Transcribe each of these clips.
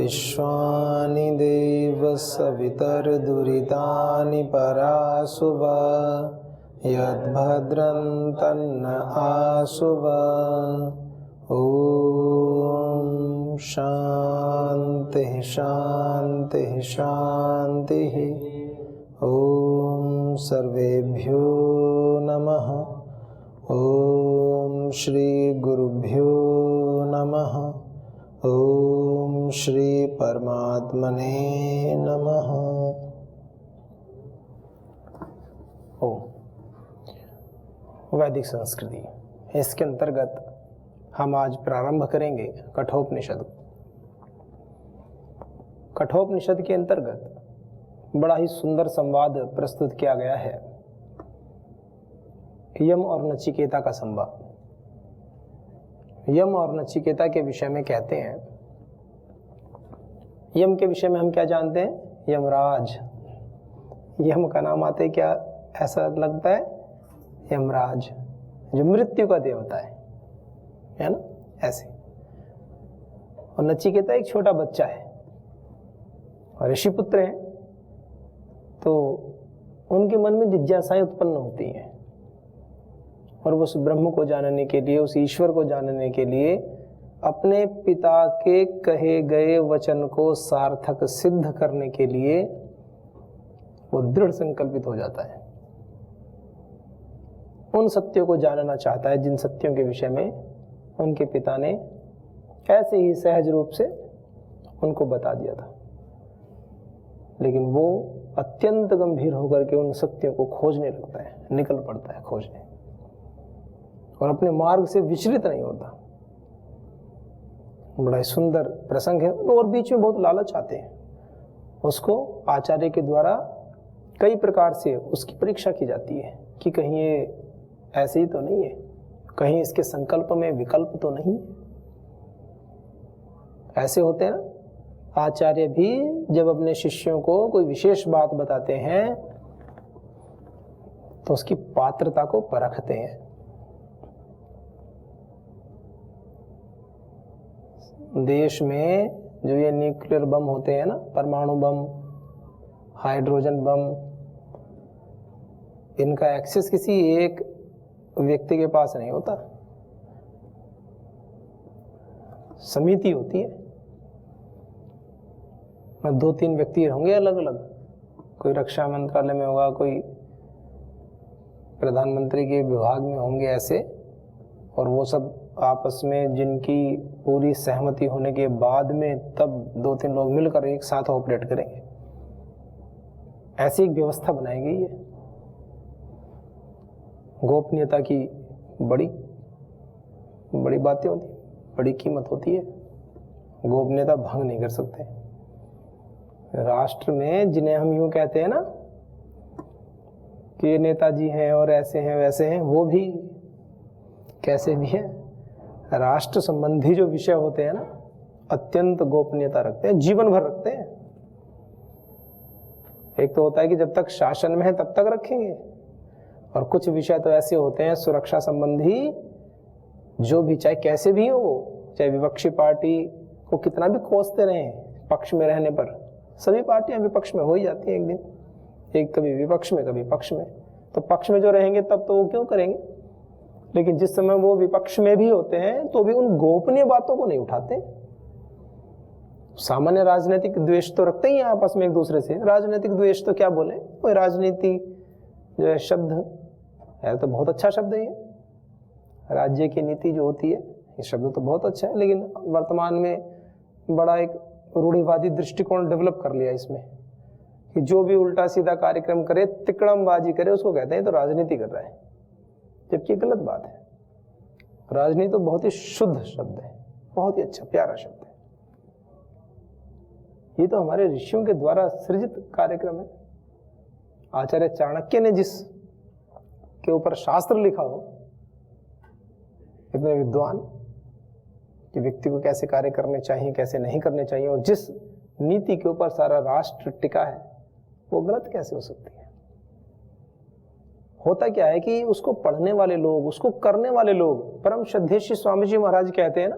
विश्वानि देव सवितर्दुरितानि पराशुव यद्भद्रं तन्न आशुव। ॐ शान्ति शान्ति शान्तिः। ॐ सर्वेभ्यो नमः। ॐ श्री गुरुभ्यो नमः। ॐ श्री परमात्मने नमः। ओम वैदिक संस्कृति, इसके अंतर्गत हम आज प्रारंभ करेंगे कठोपनिषद। कठोपनिषद के अंतर्गत बड़ा ही सुंदर संवाद प्रस्तुत किया गया है, यम और नचिकेता का संवाद। यम और नचिकेता के विषय में कहते हैं, यम के विषय में हम क्या जानते हैं? यमराज। यम का नाम आते क्या ऐसा लगता है? यमराज, जो मृत्यु का देवता है ना, ऐसे। और नचिकेता एक छोटा बच्चा है और ऋषि पुत्र हैं, तो उनके मन में जिज्ञासाएं उत्पन्न होती हैं और वो उस ब्रह्म को जानने के लिए, उस ईश्वर को जानने के लिए अपने पिता के कहे गए वचन को सार्थक सिद्ध करने के लिए वो दृढ़ संकल्पित हो जाता है। उन सत्यों को जानना चाहता है जिन सत्यों के विषय में उनके पिता ने ऐसे ही सहज रूप से उनको बता दिया था, लेकिन वो अत्यंत गंभीर होकर के उन सत्यों को खोजने लगता है, निकल पड़ता है खोजने, और अपने मार्ग से विचलित नहीं होता। बड़ा ही सुंदर प्रसंग है। और बीच में बहुत लालच आते हैं, उसको आचार्य के द्वारा कई प्रकार से उसकी परीक्षा की जाती है कि कहीं ये ऐसे ही तो नहीं है, कहीं इसके संकल्प में विकल्प तो नहीं है। ऐसे होते हैं ना, आचार्य भी जब अपने शिष्यों को कोई विशेष बात बताते हैं तो उसकी पात्रता को परखते हैं। देश में जो ये न्यूक्लियर बम होते हैं ना, परमाणु बम, हाइड्रोजन बम, इनका एक्सेस किसी एक व्यक्ति के पास नहीं होता, समिति होती है। 2-3 व्यक्ति होंगे अलग अलग, कोई रक्षा मंत्रालय में होगा, कोई प्रधानमंत्री के विभाग में होंगे ऐसे, और वो सब आपस में जिनकी पूरी सहमति होने के बाद में तब 2-3 लोग मिलकर एक साथ ऑपरेट करेंगे। ऐसी एक व्यवस्था बनाई गई है। गोपनीयता की बड़ी बड़ी बातें होती है, बड़ी कीमत होती है। गोपनीयता भंग नहीं कर सकते। राष्ट्र में जिन्हें हम यूं कहते हैं ना कि ये नेताजी हैं और ऐसे हैं वैसे हैं, वो भी कैसे भी हैं, राष्ट्र संबंधी जो विषय होते हैं ना, अत्यंत गोपनीयता रखते हैं, जीवन भर रखते हैं। एक तो होता है कि जब तक शासन में है तब तक रखेंगे, और कुछ विषय तो ऐसे होते हैं सुरक्षा संबंधी, जो भी चाहे कैसे भी हो, चाहे विपक्षी पार्टी को कितना भी कोसते रहें पक्ष में रहने पर, सभी पार्टियां विपक्ष में हो ही जाती हैं एक दिन, एक कभी विपक्ष में कभी पक्ष में। तो पक्ष में जो रहेंगे तब तो वो क्यों करेंगे, लेकिन जिस समय वो विपक्ष में भी होते हैं तो भी उन गोपनीय बातों को नहीं उठाते। सामान्य राजनीतिक द्वेष तो रखते ही हैं आपस में एक दूसरे से। राजनीतिक द्वेष तो क्या बोले, कोई राजनीति जो है शब्द है तो बहुत अच्छा शब्द है ये, राज्य की नीति जो होती है, ये शब्द तो बहुत अच्छा है, लेकिन वर्तमान में बड़ा एक रूढ़िवादी दृष्टिकोण डेवलप कर लिया इसमें कि जो भी उल्टा सीधा कार्यक्रम करे, तिकड़मबाजी करे, उसको कहते हैं तो राजनीति कर रहा है, जबकि गलत बात है। राजनीति तो बहुत ही शुद्ध शब्द है, बहुत ही अच्छा प्यारा शब्द है। ये तो हमारे ऋषियों के द्वारा सृजित कार्यक्रम है। आचार्य चाणक्य ने जिस के ऊपर शास्त्र लिखा हो, इतने विद्वान कि व्यक्ति को कैसे कार्य करने चाहिए, कैसे नहीं करने चाहिए, और जिस नीति के ऊपर सारा राष्ट्र टिका है, वो गलत कैसे हो सकती है। होता क्या है कि उसको पढ़ने वाले लोग, उसको करने वाले लोग, परम श्रद्धेय श्री स्वामी जी महाराज कहते हैं ना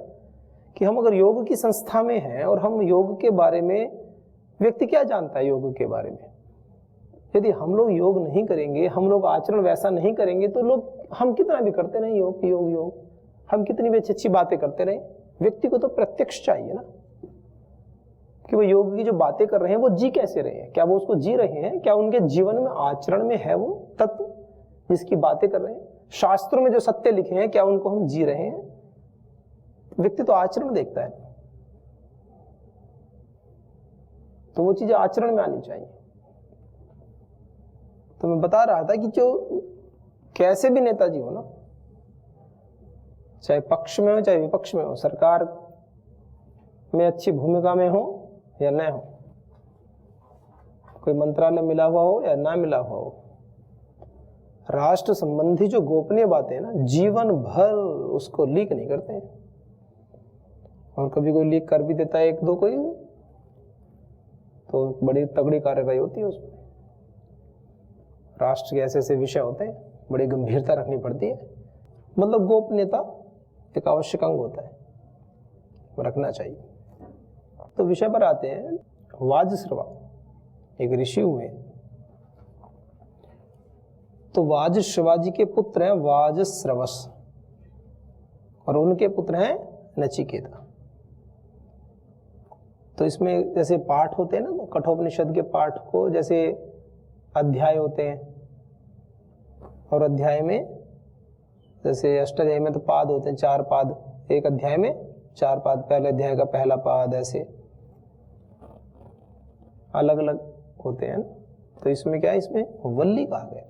कि हम अगर योग की संस्था में हैं और हम योग के बारे में, व्यक्ति क्या जानता है योग के बारे में, यदि हम लोग योग नहीं करेंगे, हम लोग आचरण वैसा नहीं करेंगे, तो लोग, हम कितना भी करते रहे योग योग योग, हम कितनी भी अच्छी अच्छी बातें करते रहे, व्यक्ति को तो प्रत्यक्ष चाहिए ना कि वो योग की जो बातें कर रहे हैं वो जी कैसे रहे हैं, क्या वो उसको जी रहे हैं, क्या उनके जीवन में आचरण में है वो तत्व जिसकी बातें कर रहे हैं, शास्त्रों में जो सत्य लिखे हैं क्या उनको हम जी रहे हैं। व्यक्ति तो आचरण देखता है, तो वो चीजें आचरण में आनी चाहिए। तो मैं बता रहा था कि जो कैसे भी नेताजी हो ना, चाहे पक्ष में हो चाहे विपक्ष में हो, सरकार में अच्छी भूमिका में हो या न हो, कोई मंत्रालय मिला हुआ हो या ना मिला हुआ हो, राष्ट्र संबंधी जो गोपनीय बातें हैं ना, जीवन भर उसको लीक नहीं करते हैं। और कभी कोई लीक कर भी देता है एक दो कोई, तो बड़ी तगड़ी कार्रवाई होती है उसमें। राष्ट्र के ऐसे ऐसे विषय होते हैं, बड़ी गंभीरता रखनी पड़ती है। मतलब गोपनीयता एक आवश्यक अंग होता है, रखना चाहिए। तो विषय पर आते हैं। वाजश्रवा एक ऋषि हुए, तो वाजश्रवा जी के पुत्र हैं वाजश्रवस, और उनके पुत्र हैं नचिकेता। तो इसमें जैसे पाठ होते हैं ना, तो कठोपनिषद के पाठ को जैसे अध्याय होते हैं, और अध्याय में जैसे अष्टाध्याय में तो पाद होते हैं, 4 पाद, एक अध्याय में 4 पाद, पहले अध्याय का पहला पाद, ऐसे अलग अलग होते हैं। तो इसमें क्या है, इसमें वल्ली कहा गया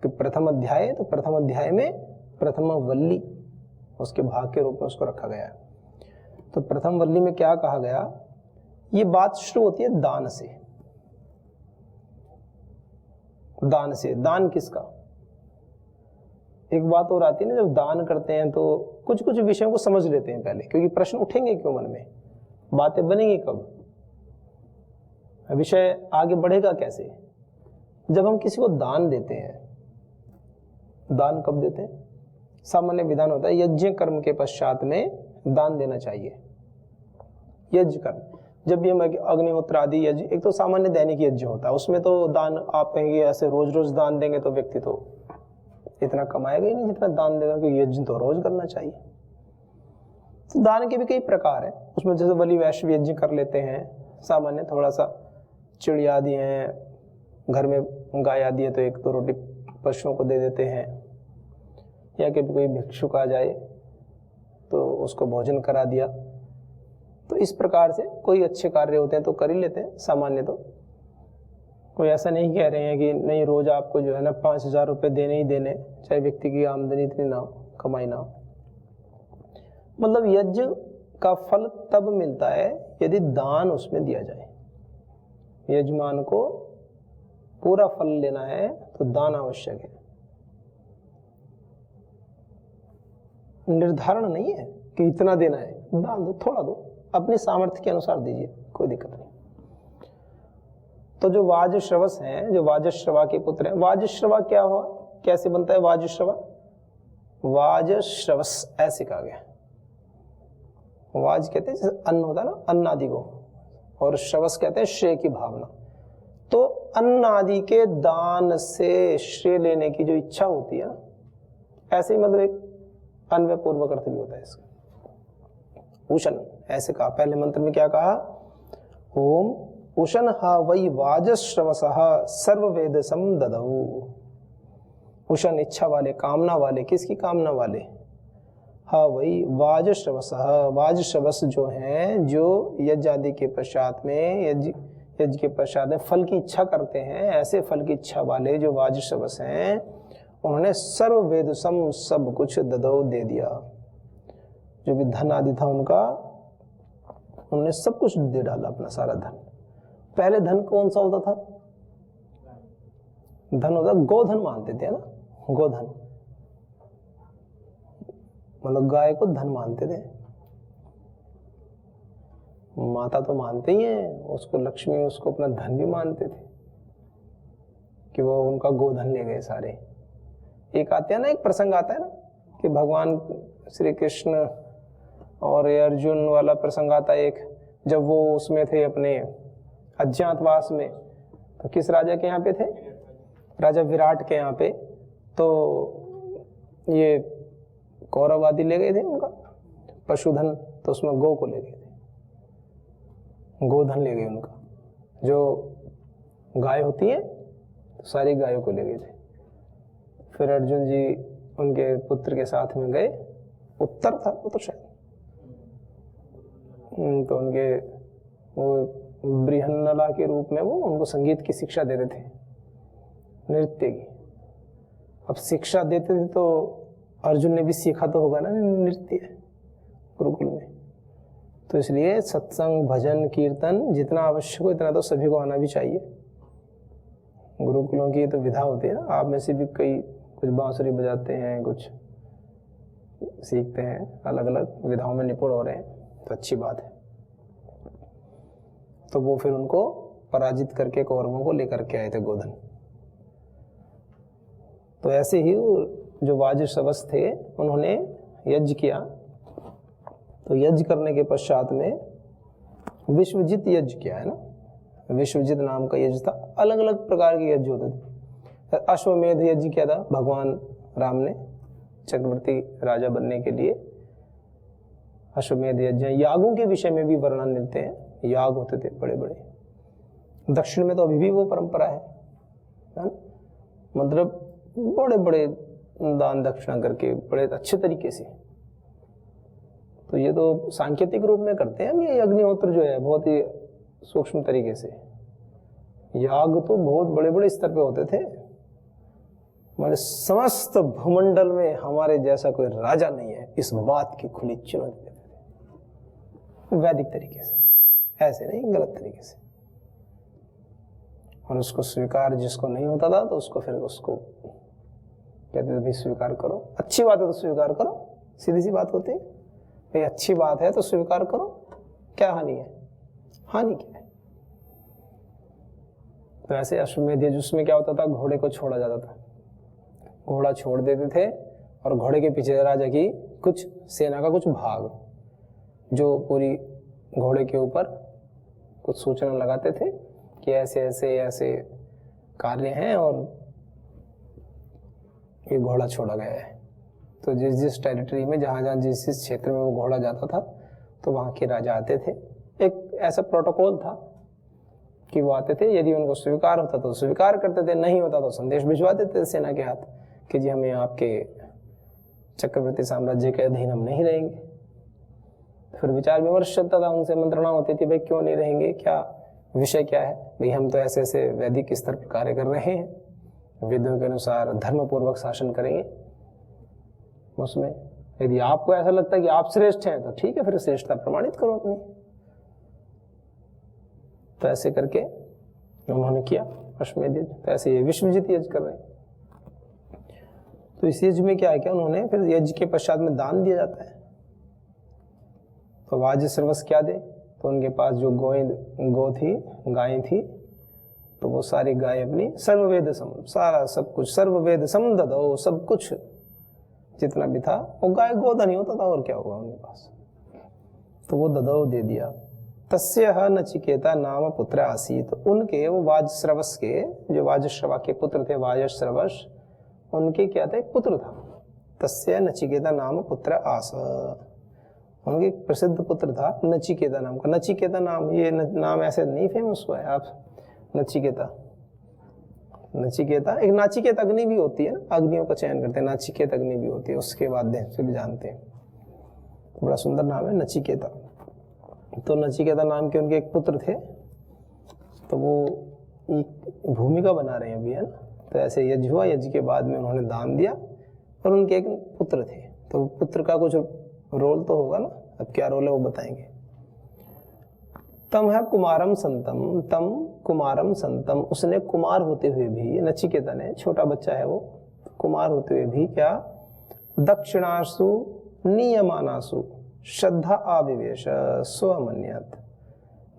कि प्रथम अध्याय, तो प्रथम अध्याय में प्रथम वल्ली उसके भाग के रूप में उसको रखा गया है। तो प्रथम वल्ली में क्या कहा गया, ये बात शुरू होती है दान से। दान से, दान किसका, एक बात और आती है ना, जब दान करते हैं तो कुछ कुछ विषयों को समझ लेते हैं पहले, क्योंकि प्रश्न उठेंगे क्यों मन में, बातें बनेंगी कब, विषय आगे बढ़ेगा कैसे। जब हम किसी को दान देते हैं, दान कब देते हैं, सामान्य विधान होता है यज्ञ कर्म के पश्चात में दान देना चाहिए। यज्ञ कर्म, जब भी हम अग्निहोत्र आदि यज्ञ, एक तो सामान्य दैनिक यज्ञ होता है, उसमें तो दान आप कहेंगे ऐसे रोज रोज दान देंगे तो व्यक्ति तो इतना कमाएगा ही नहीं जितना दान देगा, क्योंकि यज्ञ तो रोज करना चाहिए। तो दान के भी कई प्रकार हैं, उसमें जैसे बलि वैश्व यज्ञ कर लेते हैं, सामान्य थोड़ा सा चिड़िया आदि हैं, घर में गाय आदि है तो 1-2 रोटी पशुओं को दे देते हैं, या कभी कोई भिक्षुक आ जाए तो उसको भोजन करा दिया। तो इस प्रकार से कोई अच्छे कार्य होते हैं तो कर ही लेते हैं सामान्य। तो कोई ऐसा नहीं कह रहे हैं कि नहीं रोज आपको जो है ना 5,000 रुपये देने ही देने, चाहे व्यक्ति की आमदनी इतनी ना हो, कमाई ना हो। मतलब यज्ञ का फल तब मिलता है यदि दान उसमें दिया जाए। यजमान को पूरा फल लेना है तो दान आवश्यक है। निर्धारण नहीं है कि इतना देना है, दान दो, थोड़ा दो, अपनी सामर्थ्य के अनुसार दीजिए, कोई दिक्कत नहीं। तो जो वाजश्रवस हैं, जो वाजश्रवा के पुत्र हैं, वाजश्रवा क्या हुआ, कैसे बनता है वाजश्रवा, वाजश्रवस ऐसे कहा गया। वाज कहते हैं जैसे अन्न होता है ना, अन्न आदि को, और श्रवस कहते हैं श्रेय की भावना। तो अन्न आदि के दान से श्रेय लेने की जो इच्छा होती है ना, ऐसे ही मतलब एक अन्वय पूर्वक अर्थ भी होता है इसका। उशन ऐसे कहा, पहले मंत्र में क्या कहा, ओम उशन हा वै वाजश्रवसः सर्ववेदसं ददौ। उशन इच्छा वाले, कामना वाले, किसकी कामना वाले, हा वही वाजश्रवसः, वाजश्रवस जो हैं, जो यज्ञ आदि के पश्चात में, यज्ञ के पश्चात में फल की इच्छा करते हैं, ऐसे फल की इच्छा वाले जो वाजश्रवस हैं, उन्होंने सर्ववेदसम सब कुछ ददौ दे दिया। जो भी धन आदि था उनका, उन्होंने सब कुछ दे डाला, अपना सारा धन। पहले धन कौन सा होता था, धन होता गोधन मानते थे ना, गोधन मतलब गाय को धन मानते थे। माता तो मानते ही हैं उसको, लक्ष्मी उसको अपना धन भी मानते थे कि वो उनका गोधन ले गए सारे। एक आते हैं ना, एक प्रसंग आता है ना कि भगवान श्री कृष्ण और ये अर्जुन वाला प्रसंग आता है एक, जब वो उसमें थे अपने अज्ञातवास में, तो किस राजा के यहाँ पे थे? राजा विराट के यहाँ पे। तो ये कौरव आदि ले गए थे उनका पशुधन, तो उसमें गौ को ले गए थे, गोधन ले गए उनका, जो गाय होती है तो सारी गायों को ले गए थे। फिर अर्जुन जी उनके पुत्र के साथ में गए, उत्तर था वो तो शायद, तो उनके वो बृहन्नला के रूप में वो उनको संगीत की शिक्षा देते थे, नृत्य की। अब शिक्षा देते थे तो अर्जुन ने भी सीखा तो होगा ना नृत्य गुरुकुल में, तो इसलिए सत्संग भजन कीर्तन जितना आवश्यक हो इतना तो सभी को आना भी चाहिए। गुरुकुलों की तो विधा होती है ना, आप में से भी कई कुछ बांसुरी बजाते हैं, कुछ सीखते हैं, अलग अलग विधाओं में निपुण हो रहे हैं, तो अच्छी बात है। तो वो फिर उनको पराजित करके कौरवों को लेकर के आए थे गोधन। तो ऐसे ही जो वाजश्रवस थे उन्होंने यज्ञ किया, तो यज्ञ करने के पश्चात में विश्वजित यज्ञ किया है ना, विश्वजित नाम का यज्ञ था। अलग अलग प्रकार के यज्ञ होते थे। अश्वमेध यज्ञ किया था भगवान राम ने चक्रवर्ती राजा बनने के लिए, अश्वमेध यज्ञ। यागों के विषय में भी वर्णन मिलते हैं, याग होते थे बड़े बड़े। दक्षिण में तो अभी भी वो परंपरा है ना, मतलब बड़े बड़े दान दक्षिणा करके बड़े अच्छे तरीके से। तो ये तो सांकेतिक रूप में करते हैं। ये अग्निहोत्र जो है बहुत ही सूक्ष्म तरीके से, याग तो बहुत बड़े बड़े स्तर पे होते थे। हमारे समस्त भूमंडल में हमारे जैसा कोई राजा नहीं है, इस बात की खुली चुनौती देते थे वैदिक तरीके से, ऐसे नहीं गलत तरीके से। और उसको स्वीकार जिसको नहीं होता था तो उसको फिर उसको कहते थे भाई स्वीकार करो, अच्छी बात है तो स्वीकार करो, सीधी सी बात होती है भाई, अच्छी बात है तो स्वीकार करो, क्या हानि है? हानि क्या है? तो ऐसे अश्वमेध यज्ञ उसमें क्या होता था, घोड़े को छोड़ा जाता था, घोड़ा छोड़ देते थे और घोड़े के पीछे राजा की कुछ सेना का कुछ भाग जो पूरी घोड़े के ऊपर कुछ सूचना लगाते थे कि ऐसे ऐसे ऐसे कार्य हैं और ये घोड़ा छोड़ा गया है। तो जिस जिस टेरिटरी में जहाँ जहाँ जिस जिस क्षेत्र में वो घोड़ा जाता था तो वहाँ के राजा आते थे। एक ऐसा प्रोटोकॉल था कि वो आते थे, यदि उनको स्वीकार होता तो स्वीकार करते थे, नहीं होता तो संदेश भिजवा देते थे सेना के हाथ कि जी हमें आपके चक्रवर्ती साम्राज्य के अधीन हम नहीं रहेंगे। फिर विचार विमर्श चलता था, उनसे मंत्रणा होती थी भाई क्यों नहीं रहेंगे, क्या विषय क्या है? भाई हम तो ऐसे ऐसे वैदिक स्तर पर कार्य कर रहे हैं, वेदों के अनुसार धर्म पूर्वक शासन करेंगे। उसमें यदि आपको ऐसा लगता है कि आप श्रेष्ठ हैं तो ठीक है, फिर श्रेष्ठता प्रमाणित करो अपनी। तो ऐसे करके उन्होंने किया अश्वमेध यज्ञ। तो ऐसे ये विश्वजित यज्ञ कर रहे हैं। तो इस यज्ञ में क्या है, क्या उन्होंने फिर यज्ञ के पश्चात में दान दिया जाता है। तो वाजश्रवस क्या दे, तो उनके पास जो गौ थी, गाय थी, तो वो सारी गाय अपनी सर्ववेद सम, सारा सब कुछ सर्ववेद सम ददो, सब कुछ जितना भी था वो गाय गोधन ही होता था, और क्या होगा उनके पास, तो वो ददो दे दिया। तस्य नचिकेता नाम पुत्र आसीत, उनके वो वाजश्रवस के जो वाजश्रवा के पुत्र थे, वाजश्रवस उनके क्या था, एक पुत्र था। तस्य नचिकेता नाम पुत्र आस, उनके प्रसिद्ध पुत्र था नचिकेता नाम का। नचिकेता नाम, ये नाम ऐसे नहीं फेमस हुआ है, आप नचिकेता, नचिकेता एक नाचिकेत अग्नि भी होती है, अग्नियों का चयन करते हैं, नाचिकेत अग्नि भी होती है, उसके बाद से भी जानते हैं। तो बड़ा सुंदर नाम है नचिकेता। तो नचिकेता नाम के उनके एक पुत्र थे, तो वो एक भूमिका बना रहे हैं अभी, है ना। तो ऐसे यज्ञ हुआ, यज्ञ के बाद में उन्होंने दान दिया और उनके एक पुत्र थे, तो पुत्र का कुछ रोल तो होगा ना, अब क्या रोल है वो बताएंगे। तम है कुमारम संतम, तम कुमारम संतम, उसने कुमार होते हुए भी, नचिकेता ने, छोटा बच्चा है वो, कुमार होते हुए भी क्या, दक्षिणासु नियमानासु श्रद्धा आविवेश स्वमन्यत,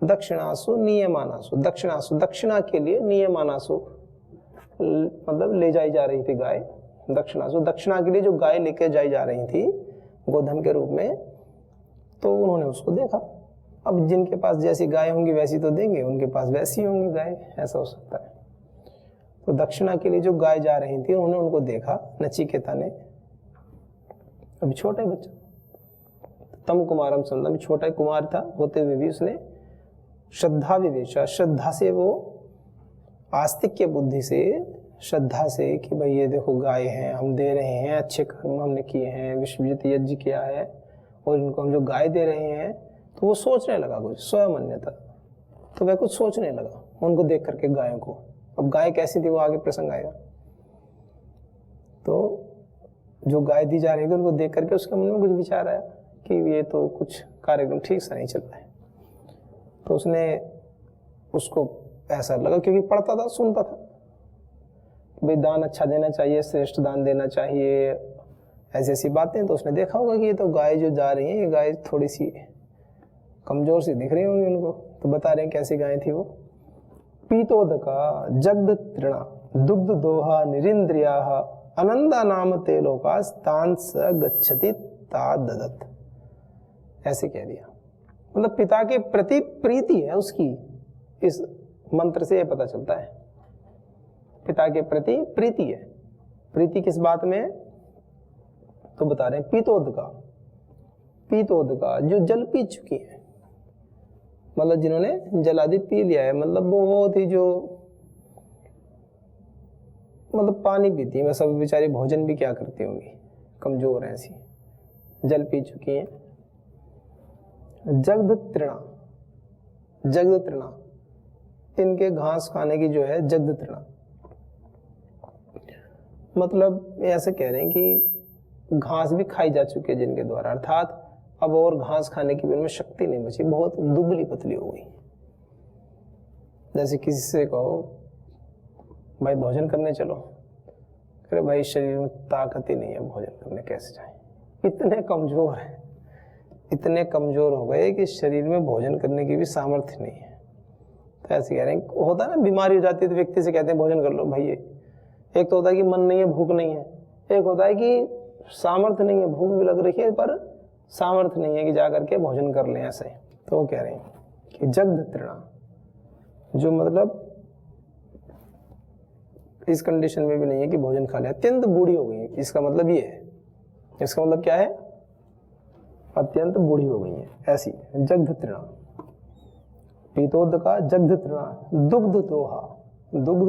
दक्षिणासु नियमानासु, दक्षिणासु दक्षिणा के लिए, नियमानासु मतलब ले जाई जा रही थी गाय, दक्षिणासु दक्षिणा के लिए जो गाय लेके जाई जा रही थी गोधन के रूप में, तो उन्होंने उसको देखा। अब जिनके पास जैसी गाय होंगी वैसी तो देंगे, उनके पास वैसी होंगी गाय, ऐसा हो सकता है। तो दक्षिणा के लिए जो गाय जा रही थी उन्होंने उनको देखा, नचिकेता ने, अभी छोटा बच्चा, तम कुमारम संदम, छोटा कुमार था होते हुए भी उसने श्रद्धा विवेचा, श्रद्धा से वो आस्तिक्य बुद्धि से, श्रद्धा से कि भाई ये देखो गाय हैं, हम दे रहे हैं, अच्छे कर्म हमने किए हैं, विश्वजित यज्ञ किया है और इनको हम जो गाय दे रहे हैं, तो वो सोचने लगा कुछ स्वयं, तो वह कुछ सोचने लगा उनको देख करके गायों को। अब गाय कैसी थी वो आगे प्रसंग आएगा। तो जो गाय दी जा रही थी उनको देख करके उसके मन में कुछ विचार आया कि ये तो कुछ कार्यक्रम ठीक से नहीं चल रहा है। तो उसने, उसको ऐसा लगा, क्योंकि पढ़ता था, सुनता था, भाई दान अच्छा देना चाहिए, श्रेष्ठ दान देना चाहिए, ऐसी ऐसी बातें। तो उसने देखा होगा कि ये तो गाय जो जा रही है, ये गाय थोड़ी सी कमजोर सी दिख रही होंगी उनको। तो बता रहे हैं कैसी गाय थी वो। पीतोदका जग्ध तृणा दुग्ध दोहा निरिंद्रिया अनंदा नाम ते लोकास तान स गच्छति ताददत, ऐसे कह दिया। मतलब पिता के प्रति प्रीति है उसकी, इस मंत्र से यह पता चलता है पिता के प्रति प्रीति है। प्रीति किस बात में, तो बता रहे हैं पीतोदका, पीतोदका जो जल पी चुकी है, मतलब जिन्होंने जलादि पी लिया है, मतलब बहुत ही जो मतलब पानी पीती है, मैं सब बेचारी भोजन भी क्या करती होंगी, कमजोर है ऐसी, जल पी चुकी है। जग्ध तृणा, जग्ध तृणा, इनके घास खाने की जो है जग्ध तृणा, मतलब ऐसे कह रहे हैं कि घास भी खाई जा चुकी है जिनके द्वारा, अर्थात अब और घास खाने की भी उनमें शक्ति नहीं बची, बहुत दुबली पतली हो गई। जैसे किसी से कहो भाई भोजन करने चलो, अरे भाई शरीर में ताकत ही नहीं है, भोजन करने कैसे जाए, इतने कमजोर है, इतने कमजोर हो गए कि शरीर में भोजन करने की भी सामर्थ्य नहीं है। तो ऐसे कह रहे हैं, होता है ना बीमारी हो जाती है तो व्यक्ति से कहते हैं भोजन कर लो भाई। एक तो होता है कि मन नहीं है, भूख नहीं है, एक होता है कि सामर्थ्य नहीं है, भूख भी लग रही है पर सामर्थ्य नहीं है कि जा करके भोजन कर लें ऐसे। तो वो कह रहे हैं कि जग्ध तृणा, जो मतलब इस कंडीशन में भी नहीं है कि भोजन खा ले, अत्यंत बूढ़ी हो गई है, इसका मतलब ये है, इसका मतलब क्या है, अत्यंत बूढ़ी हो गई है ऐसी। जग्ध तृणा, पीतोदका जग्ध तृणा दुग्ध दोहा, दुग्ध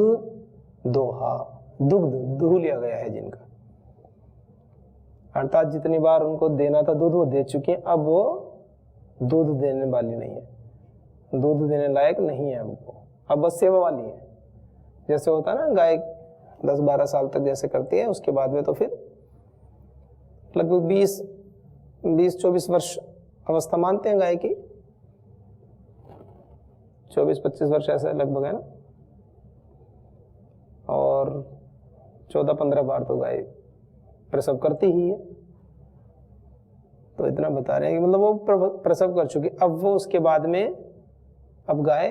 दोहा, दुग्ध दूह लिया गया है जिनका, अर्थात जितनी बार उनको देना था दूध वो दे चुके हैं, अब वो दूध देने वाली नहीं है, दूध देने लायक नहीं है वो, अब बस सेवा वाली है। जैसे होता है ना गाय 10-12 साल तक जैसे करती है, उसके बाद में तो फिर लगभग 20-24 वर्ष अवस्था मानते हैं गाय की, 24-25 वर्ष ऐसा लगभग है ना, और 14-15 बार तो गाय प्रसव करती ही है। तो इतना बता रहे हैं कि मतलब वो प्रसव कर चुकी, अब वो उसके बाद में अब गाय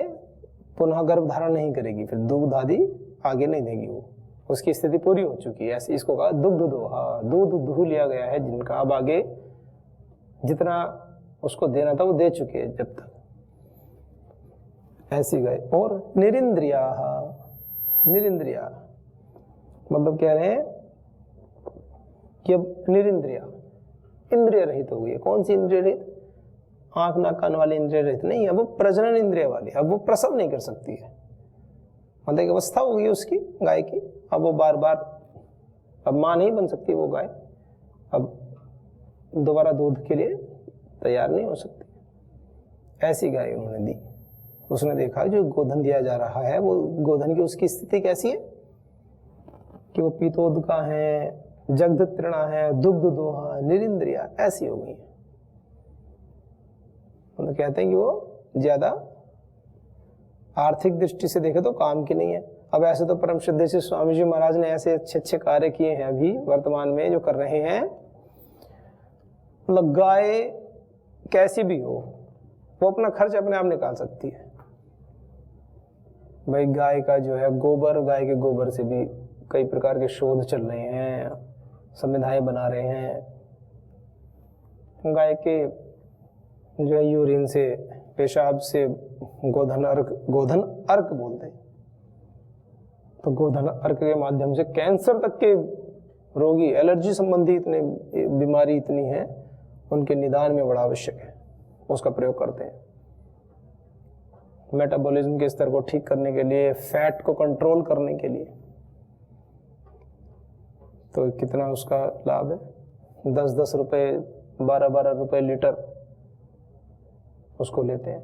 पुनः गर्भ धारण नहीं करेगी, फिर दूध आदि आगे नहीं देगी, वो उसकी स्थिति पूरी हो चुकी है। ऐसे इसको कहा दुग्ध दोहा, दूध दूह लिया गया है जिनका, अब आगे जितना उसको देना था वो दे चुके हैं जब तक, ऐसी गाय। और निरिंद्रिया, निरिंद्रिया मतलब कह रहे हैं कि अब निरिंद्रिया, इंद्रिय रहित हो गई है। कौन सी इंद्रिय रहित, आंख नाक कान वाली इंद्रिय रहित नहीं है, वो प्रजनन इंद्रिय वाली, अब वो प्रसव नहीं कर सकती है, मतलब एक अवस्था हो गई उसकी गाय की, अब वो बार बार अब मां नहीं बन सकती वो गाय, अब दोबारा दूध के लिए तैयार नहीं हो सकती, ऐसी गाय उन्होंने दी। उसने देखा जो गोधन दिया जा रहा है वो गोधन की उसकी स्थिति कैसी है कि वो पीतोदका है, जग्ध तृणा है, दुग्ध दोहा, निरिंद्रिया ऐसी हो गई है। तो कहते हैं कि वो ज्यादा आर्थिक दृष्टि से देखे तो काम की नहीं है। अब ऐसे तो परम श्रद्धेय से स्वामी जी महाराज ने ऐसे अच्छे अच्छे कार्य किए हैं अभी वर्तमान में जो कर रहे हैं, मतलब गाय कैसी भी हो वो अपना खर्च अपने आप निकाल सकती है। भाई गाय का जो है गोबर, गाय के गोबर से भी कई प्रकार के शोध चल रहे हैं, संविधाएं बना रहे हैं, गाय के जो है यूरिन से, पेशाब से गोधन अर्क बोलते हैं। तो गोधन अर्क के माध्यम से कैंसर तक के रोगी, एलर्जी संबंधी इतने बीमारी इतनी है, उनके निदान में बड़ा आवश्यक है, उसका प्रयोग करते हैं। मेटाबॉलिज्म के स्तर को ठीक करने के लिए, फैट को कंट्रोल करने के लिए। तो कितना उसका लाभ है, 10-10 रुपए, 12-12 रुपए लीटर उसको लेते हैं।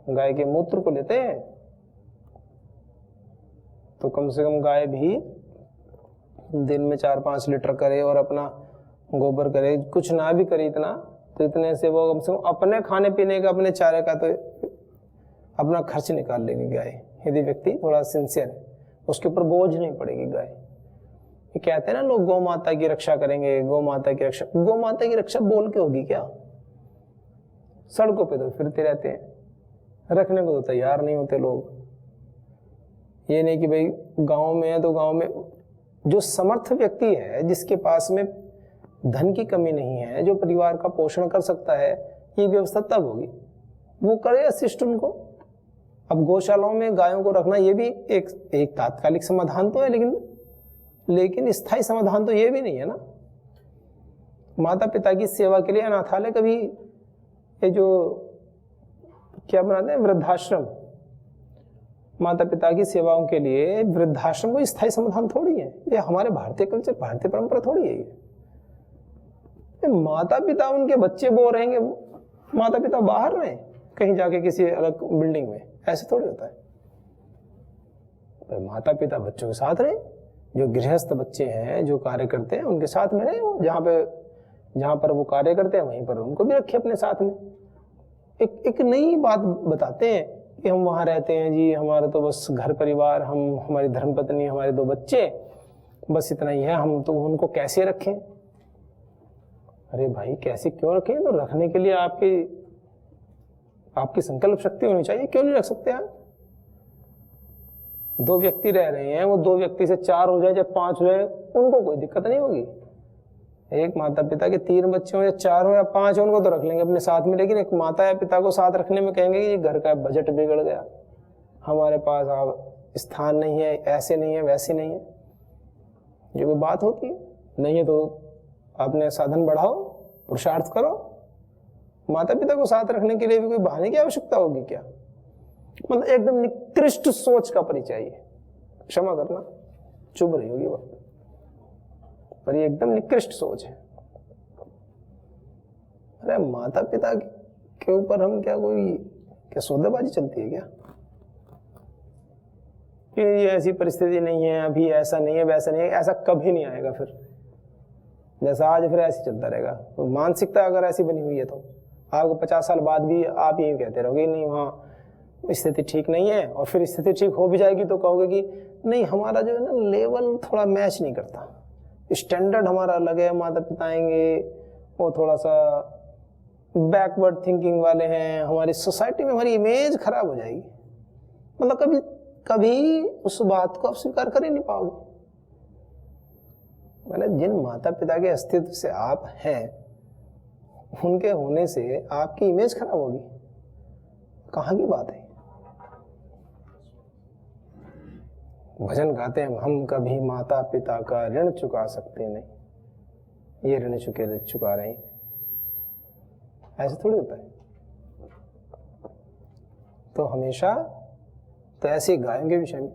गाय के मूत्र को लेते हैं, तो कम से कम गाय भी दिन में 4-5 लीटर करे और अपना गोबर करे, कुछ ना भी करे इतना, तो इतने से वो कम से कम अपने खाने पीने का, अपने चारे का तो अपना खर्च निकाल लेगी गाय। यदि व्यक्ति थोड़ा सिंसियर है, उसके ऊपर बोझ नहीं पड़ेगी गाय। ये कहते हैं ना लोग, गौ माता की रक्षा करेंगे, गौ माता की रक्षा। गौ माता की रक्षा बोल के होगी क्या? सड़कों पे तो फिरते रहते हैं, रखने को तो तैयार नहीं होते लोग। ये नहीं कि भाई गांव में है तो गांव में जो समर्थ व्यक्ति है, जिसके पास में धन की कमी नहीं है, जो परिवार का पोषण कर सकता है, ये व्यवस्था तब होगी, वो करे असिस्ट उनको। अब गौशालाओं में गायों को रखना ये भी एक तात्कालिक समाधान तो है, लेकिन स्थायी समाधान तो ये भी नहीं है ना। माता पिता की सेवा के लिए अनाथालय, कभी ये जो क्या बनाते हैं वृद्धाश्रम, माता पिता की सेवाओं के लिए वृद्धाश्रम कोई स्थायी समाधान थोड़ी है। ये हमारे भारतीय कल्चर, भारतीय परंपरा थोड़ी है। ये माता पिता, उनके बच्चे वो रहेंगे, माता पिता बाहर रहे कहीं जाके किसी अलग बिल्डिंग में, ऐसे थोड़ी होता है। तो माता पिता बच्चों के साथ रहे, जो गृहस्थ बच्चे हैं, जो कार्य करते हैं, उनके साथ में रहे। वो जहाँ पर वो कार्य करते हैं वहीं पर उनको भी रखे अपने साथ में। एक नई बात बताते हैं कि हम वहाँ रहते हैं जी, हमारा तो बस घर परिवार, हम, हमारी धर्मपत्नी, हमारे 2 बच्चे, बस इतना ही है, हम तो उनको कैसे रखें? अरे भाई कैसे क्यों रखें? तो रखने के लिए आपकी संकल्प शक्ति होनी चाहिए। क्यों नहीं रख सकते आप? 2 व्यक्ति रह रहे हैं, वो 2 व्यक्ति से 4 हो जाए, जब 5 हो जाए, उनको कोई दिक्कत नहीं होगी। एक माता पिता के 3 बच्चे हो या 4 हो या 5 हो, उनको तो रख लेंगे अपने साथ में। लेकिन एक माता या पिता को साथ रखने में कहेंगे कि घर का बजट बिगड़ गया, हमारे पास अब स्थान नहीं है, ऐसे नहीं है, वैसे नहीं है, जो भी बात होती है। नहीं है तो अपने साधन बढ़ाओ, पुरुषार्थ करो। माता पिता को साथ रखने के लिए भी कोई बहाने की आवश्यकता होगी क्या? मतलब एकदम निकृष्ट सोच का परिचय है। क्षमा करना, चुभ रही होगी बात, पर ये एकदम निकृष्ट सोच है। अरे माता पिता के ऊपर हम क्या सौदेबाजी चलती है क्या? कि ये ऐसी परिस्थिति नहीं है, अभी ऐसा नहीं है, वैसा नहीं है, ऐसा कभी नहीं आएगा। फिर जैसा आज फिर ऐसे चलता रहेगा। तो मानसिकता अगर ऐसी बनी हुई है तो आपको 50 साल बाद भी आप यही कहते रहोगे, नहीं वहाँ स्थिति ठीक नहीं है, और फिर स्थिति ठीक हो भी जाएगी तो कहोगे कि नहीं, हमारा जो है ना लेवल थोड़ा मैच नहीं करता, स्टैंडर्ड हमारा अलग है, माता पिता आएंगे वो थोड़ा सा बैकवर्ड थिंकिंग वाले हैं, हमारी सोसाइटी में हमारी इमेज खराब हो जाएगी। मतलब कभी उस बात को आप स्वीकार कर ही नहीं पाओगे। मैंने जिन माता पिता के अस्तित्व से आप हैं, उनके होने से आपकी इमेज खराब होगी, कहाँ की बात है? भजन गाते हैं, हम कभी माता पिता का ऋण चुका सकते नहीं, ये ऋण चुका रहे हैं, ऐसे थोड़ी होता है। तो हमेशा तो ऐसी गायों के विषय में,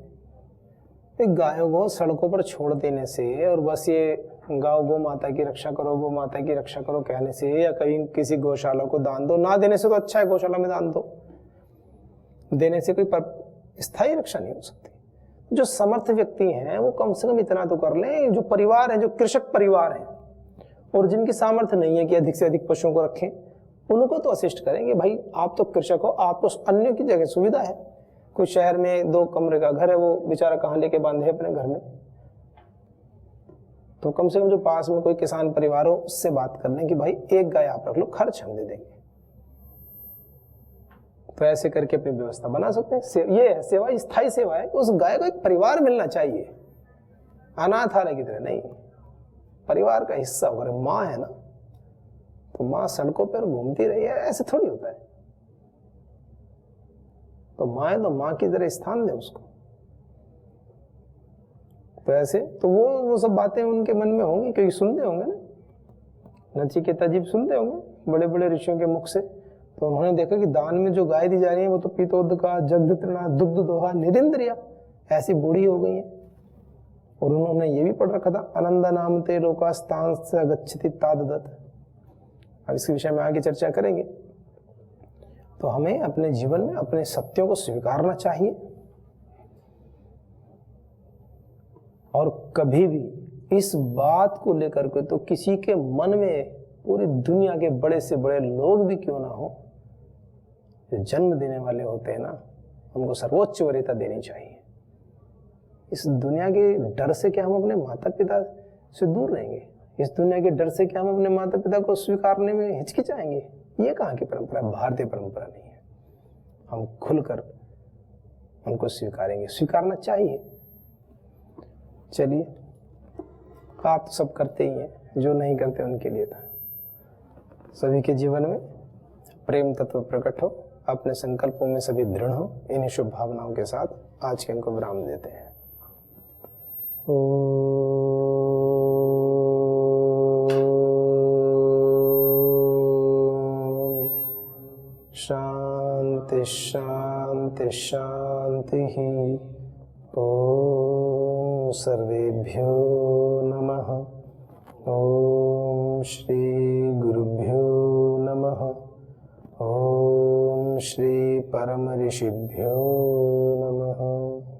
गायों को सड़कों पर छोड़ देने से और बस ये गौ माता की रक्षा करो, गौ माता की रक्षा करो कहने से, या कहीं किसी गौशाला को दान दो, ना देने से तो अच्छा है गौशाला में दान दो, देने से कोई स्थायी रक्षा नहीं हो सकती। जो समर्थ व्यक्ति हैं वो कम से कम इतना तो कर लें। जो परिवार है, जो कृषक परिवार है और जिनकी सामर्थ्य नहीं है कि अधिक से अधिक पशुओं को रखें, उनको तो असिस्ट करेंगे। भाई आप तो कृषक हो, आपको अन्य की जगह सुविधा है। कोई शहर में 2 कमरे का घर है, वो बेचारा कहाँ लेके बांधे अपने घर में, तो कम से कम जो पास में कोई किसान परिवार हो उससे बात कर लें कि भाई 1 गाय आप रख लो, खर्च हम दे देंगे। तो ऐसे करके अपनी व्यवस्था बना सकते हैं। ये है सेवा, स्थायी सेवा है। उस गाय को एक परिवार मिलना चाहिए, अनाथालय की तरह नहीं, परिवार का हिस्सा होकर। माँ है ना, तो तो माँ सड़कों पर घूमती रही है, ऐसे थोड़ी होता है। तो माँ है तो माँ की तरह स्थान दे उसको। तो ऐसे तो वो सब बातें उनके मन में होंगी, क्योंकि सुनते होंगे ना, नचिकेता जी सुनते होंगे बड़े बड़े ऋषियों के मुख से। तो उन्होंने देखा कि दान में जो गाय दी जा रही है वो तो पीतोदका, जगदत्रणा, दुग्ध दोहा, निरिंद्रिया ऐसी बूढ़ी हो गई है। और उन्होंने ये भी पढ़ रखा था, आनंद नाम ते लोकास्तांस गच्छति ताददत। अब इसके विषय में आगे चर्चा करेंगे। तो हमें अपने जीवन में अपने सत्यों को स्वीकारना चाहिए, और कभी भी इस बात को लेकर के तो किसी के मन में, पूरी दुनिया के बड़े से बड़े लोग भी क्यों ना हो, जो जन्म देने वाले होते हैं ना, उनको सर्वोच्च वरीयता देनी चाहिए। इस दुनिया के डर से क्या हम अपने माता पिता से दूर रहेंगे? इस दुनिया के डर से क्या हम अपने माता पिता को स्वीकारने में हिचकिचाएंगे? ये कहाँ की परंपरा? भारतीय परंपरा नहीं है। हम खुलकर उनको स्वीकारेंगे, स्वीकारना चाहिए। चलिए, आप तो सब करते ही हैं, जो नहीं करते उनके लिए था। सभी के जीवन में प्रेम तत्व प्रकट हो, अपने संकल्पों में सभी दृढ़ हो। इन्हीं शुभ भावनाओं के साथ आज के इनको विराम देते हैं। शांति शांति शांति। ओम सर्वेभ्यो नमः। ओम श्री गुरुभ्यो नमः। ओम श्री परम ऋषिभ्यो नमः।